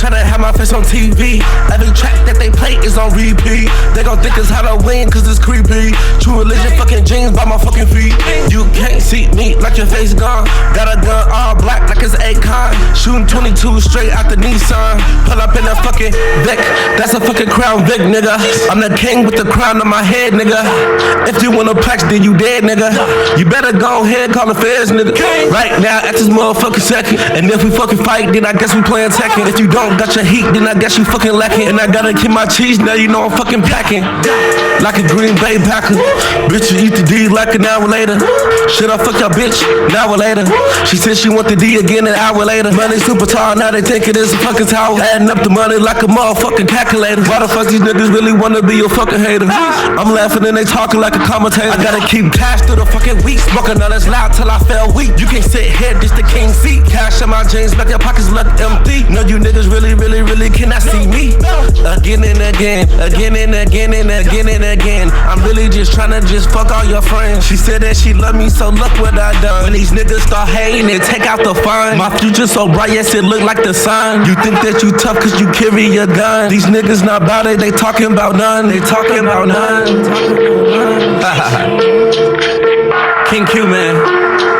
tryna have my face on TV. Every track that they play is on repeat. They gon' think it's how to win, cause it's creepy. True religion, fucking jeans by my fucking feet. You can't see me like your face gone. Got a gun all black like it's Akon. Shooting 22 straight out the Nissan. Pull up in a fucking Vic, that's a fucking Crown Vic, nigga. I'm the king with the crown on my head, nigga. If you wanna plex, then you dead, nigga. You better go ahead, call the feds, nigga. Right now, at this motherfucking second. And if we fucking fight, then I guess we playing Tekken. If you don't got your heat, then I guess you fucking lacking. And I gotta keep my cheese, now you know I'm fucking packing. Like a Green Bay Packer. Bitch, you eat the D like an hour later. Should I fuck your bitch? An hour later. She said she want the D again an hour later. Money super tall, now they think it is a fucking tower. Adding up the money like a motherfucking calculator. Why the fuck these niggas really wanna be a fucking hater? I'm laughing and they talking like a commentator. I gotta keep cash through the fucking week. Smoking all this loud till I fell weak. You can't sit here, this the king seat. Cash in my jeans, make your pockets look empty. No, you niggas really cannot see me. Again and again, again and again and again and again. I'm really just tryna just fuck all your friends. She said that she love me, so look what I done. When these niggas start hating and take out the fun. My future so bright, yes, it look like the sun. You think that you tough cause you carry your gun. These niggas not about it, they talking about none. They talking about none. King Q, man.